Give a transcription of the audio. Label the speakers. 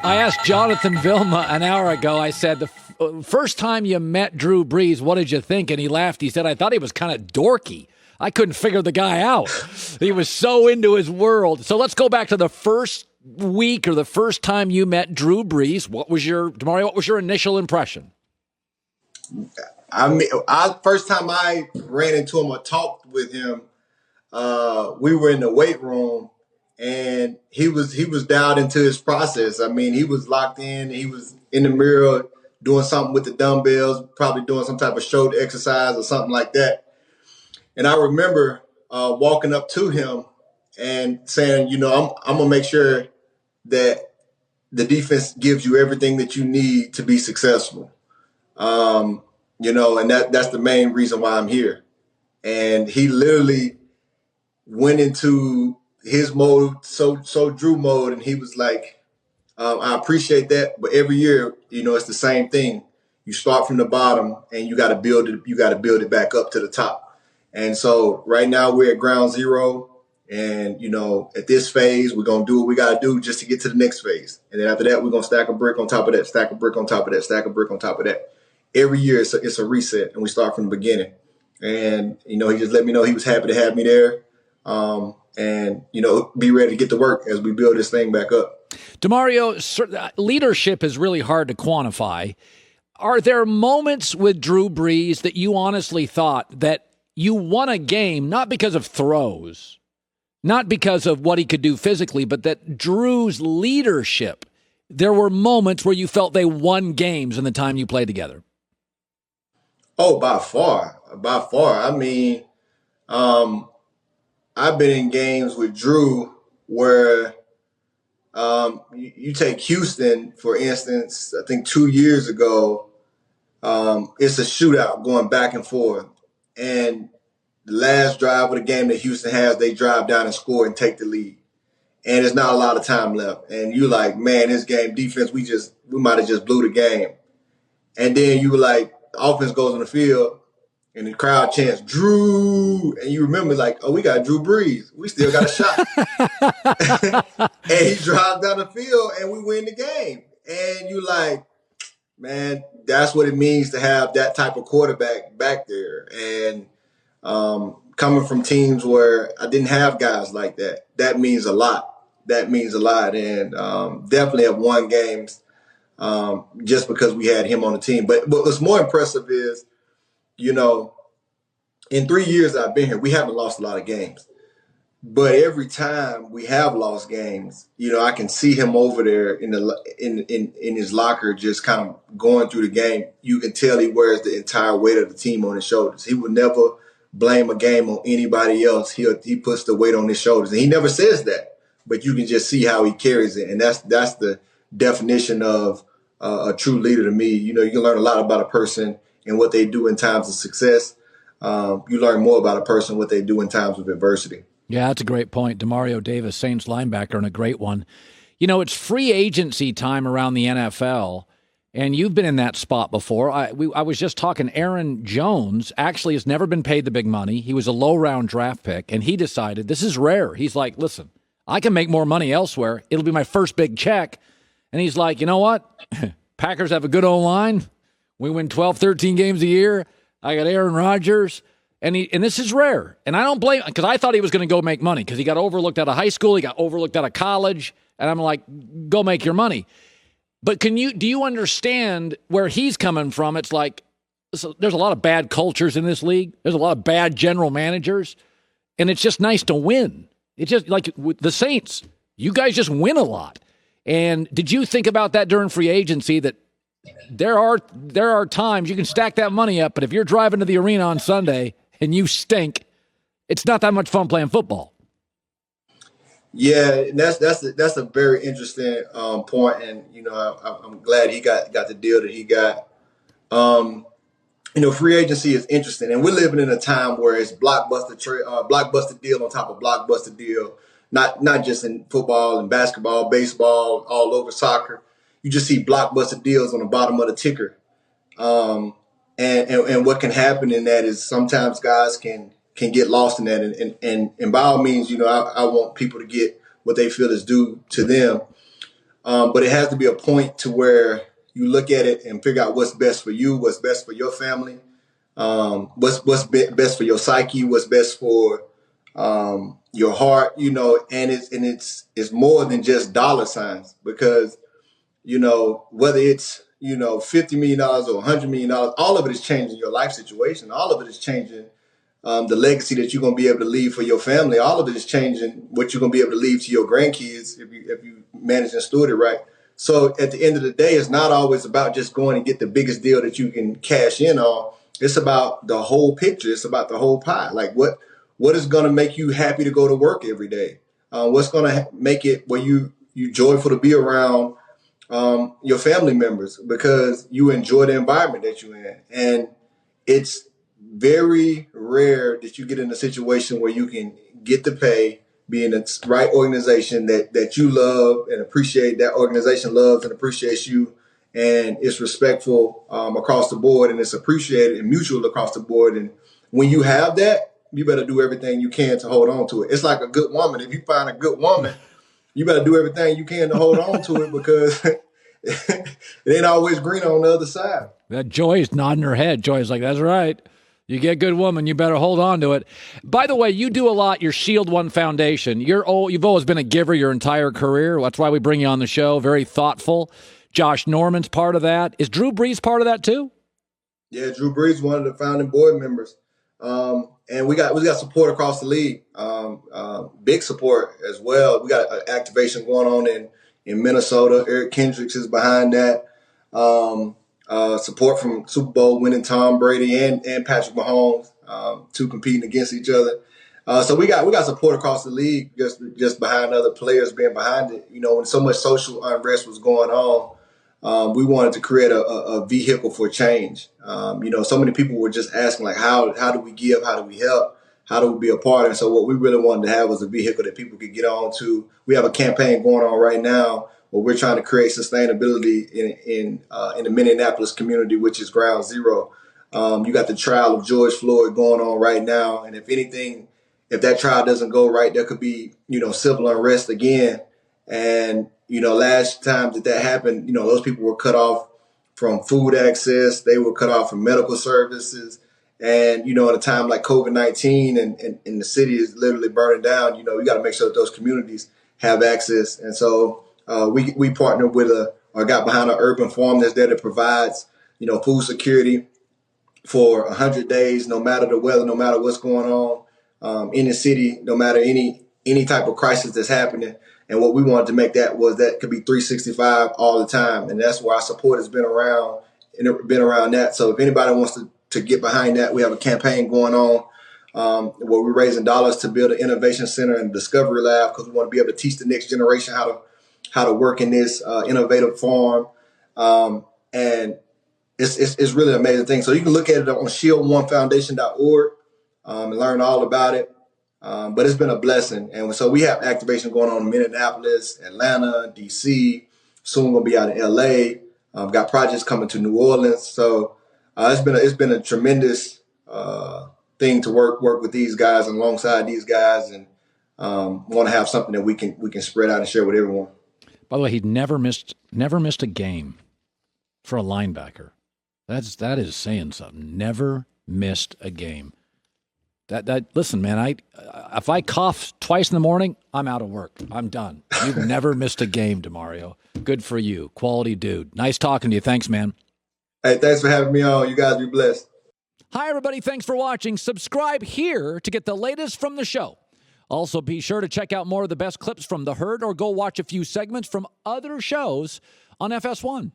Speaker 1: I asked Jonathan Vilma an hour ago, I said, the first time you met Drew Brees, what did you think? And he laughed. He said, I thought he was kind of dorky. I couldn't figure the guy out. He was so into his world. So let's go back to the first week or the first time you met Drew Brees. Demario, what was your initial impression?
Speaker 2: I mean, first time I ran into him or talked with him, we were in the weight room, and he was dialed into his process. I mean, he was locked in. He was in the mirror doing something with the dumbbells, probably doing some type of shoulder exercise or something like that. And I remember walking up to him and saying, I'm gonna make sure that the defense gives you everything that you need to be successful. And that's the main reason why I'm here. And he literally went into his mode, so Drew mode, and he was like, I appreciate that, but every year, it's the same thing. You start from the bottom and you got to build it. You got to build it back up to the top. And so right now we're at ground zero. And, at this phase, we're going to do what we got to do just to get to the next phase. And then after that, we're going to stack a brick on top of that, stack a brick on top of that, stack a brick on top of that. Every year it's a reset, and we start from the beginning. And, he just let me know he was happy to have me there. And, be ready to get to work as we build this thing back up.
Speaker 1: Demario, leadership is really hard to quantify. Are there moments with Drew Brees that you honestly thought that you won a game, not because of throws, not because of what he could do physically, but that Drew's leadership, there were moments where you felt they won games in the time you played together?
Speaker 2: Oh, by far. I mean, I've been in games with Drew where you take Houston, for instance. I think 2 years ago, it's a shootout going back and forth. And the last drive of the game that Houston has, they drive down and score and take the lead. And there's not a lot of time left. And you're like, man, this game defense, we might have just blew the game. And then you were like, offense goes on the field and the crowd chants, Drew. And you remember like, oh, we got Drew Brees. We still got a shot. And he drives down the field and we win the game. And you're like, man, that's what it means to have that type of quarterback back there. And coming from teams where I didn't have guys like that, that means a lot. And definitely have won games just because we had him on the team. But what's more impressive is, in 3 years I've been here, we haven't lost a lot of games. But every time we have lost games, I can see him over there in his locker, just kind of going through the game. You can tell he wears the entire weight of the team on his shoulders. He would never blame a game on anybody else. He puts the weight on his shoulders, and he never says that, but you can just see how he carries it, and that's the definition of a true leader to me. You can learn a lot about a person and what they do in times of success. You learn more about a person what they do in times of adversity.
Speaker 1: Yeah, that's a great point. Demario Davis, Saints linebacker, and a great one. It's free agency time around the NFL, and you've been in that spot before. I was just talking, Aaron Jones actually has never been paid the big money. He was a low-round draft pick, and he decided, this is rare. He's like, listen, I can make more money elsewhere. It'll be my first big check. And he's like, you know what? Packers have a good O-line. We win 12, 13 games a year. I got Aaron Rodgers. And this is rare. And I don't blame him, because I thought he was going to go make money because he got overlooked out of high school. He got overlooked out of college. And I'm like, go make your money. But do you understand where he's coming from? It's like, there's a lot of bad cultures in this league. There's a lot of bad general managers. And it's just nice to win. It's just like with the Saints. You guys just win a lot. And did you think about that during free agency, that there are times you can stack that money up, but if you're driving to the arena on Sunday and you stink, it's not that much fun playing football?
Speaker 2: Yeah, that's a very interesting point, and I'm glad he got the deal that he got. Free agency is interesting, and we're living in a time where it's blockbuster deal on top of blockbuster deal. Not just in football and basketball, baseball, all over soccer. You just see blockbuster deals on the bottom of the ticker. And what can happen in that is sometimes guys can get lost in that. And by all means, I want people to get what they feel is due to them. But it has to be a point to where you look at it and figure out what's best for you, what's best for your family, best for your psyche, what's best for your heart, and it's more than just dollar signs, because whether it's $50 million or $100 million, all of it is changing your life situation. All of it is changing the legacy that you're going to be able to leave for your family. All of it is changing what you're going to be able to leave to your grandkids if you manage and steward it right. So at the end of the day, it's not always about just going and get the biggest deal that you can cash in on. It's about the whole picture. It's about the whole pie. Like what is going to make you happy to go to work every day? What's going to make it where you joyful to be around your family members because you enjoy the environment that you're in. And it's very rare that you get in a situation where you can get the pay, be in the right organization that you love and appreciate, that organization loves and appreciates you, and it's respectful across the board, and it's appreciated and mutual across the board. And when you have that, you better do everything you can to hold on to it. It's like a good woman. If you find a good woman, you better do everything you can to hold on to it, because it ain't always green on the other side.
Speaker 1: That Joy's nodding her head. Joy's like, that's right. You get a good woman, you better hold on to it. By the way, you do a lot. Your Shield One Foundation. You've always been a giver your entire career. That's why we bring you on the show. Very thoughtful. Josh Norman's part of that. Is Drew Brees part of that too?
Speaker 2: Yeah, Drew Brees, one of the founding board members. And we got support across the league. Big support as well. We got an activation going on in Minnesota. Eric Kendricks is behind that. Support from Super Bowl winning Tom Brady and Patrick Mahomes, two competing against each other. So we got support across the league just behind other players being behind it. When so much social unrest was going on, we wanted to create a vehicle for change. So many people were just asking, like, how do we give? How do we help? How do we be a part? And so what we really wanted to have was a vehicle that people could get on to. We have a campaign going on right now where we're trying to create sustainability in the Minneapolis community, which is ground zero. You got the trial of George Floyd going on right now. And if that trial doesn't go right, there could be, civil unrest again. And, last time that happened, those people were cut off from food access. They were cut off from medical services. And, at a time like COVID-19 and the city is literally burning down, you got to make sure that those communities have access. And so we partnered with or got behind an urban farm that's there that provides, food security for 100 days, no matter the weather, no matter what's going on in the city, no matter any type of crisis that's happening. And what we wanted to make that could be 365 all the time. And that's where our support has been around that. So if anybody wants to get behind that, we have a campaign going on where we're raising dollars to build an innovation center and discovery lab, because we want to be able to teach the next generation how to work in this innovative farm. And it's really an amazing thing. So you can look at it on shield1foundation.org and learn all about it. But it's been a blessing. And so we have activation going on in Minneapolis, Atlanta, DC. Soon we'll be out in LA. Got projects coming to New Orleans. So it's been a tremendous thing to work with these guys and alongside these guys, and want to have something that we can spread out and share with everyone.
Speaker 1: By the way, he'd never missed a game for a linebacker. That is saying something. Never missed a game. Listen, man, if I cough twice in the morning, I'm out of work. I'm done. You've never missed a game, Demario. Good for you. Quality dude. Nice talking to you. Thanks, man.
Speaker 2: Hey, thanks for having me on. You guys be blessed.
Speaker 1: Hi, everybody. Thanks for watching. Subscribe here to get the latest from the show. Also, be sure to check out more of the best clips from The Herd, or go watch a few segments from other shows on FS1.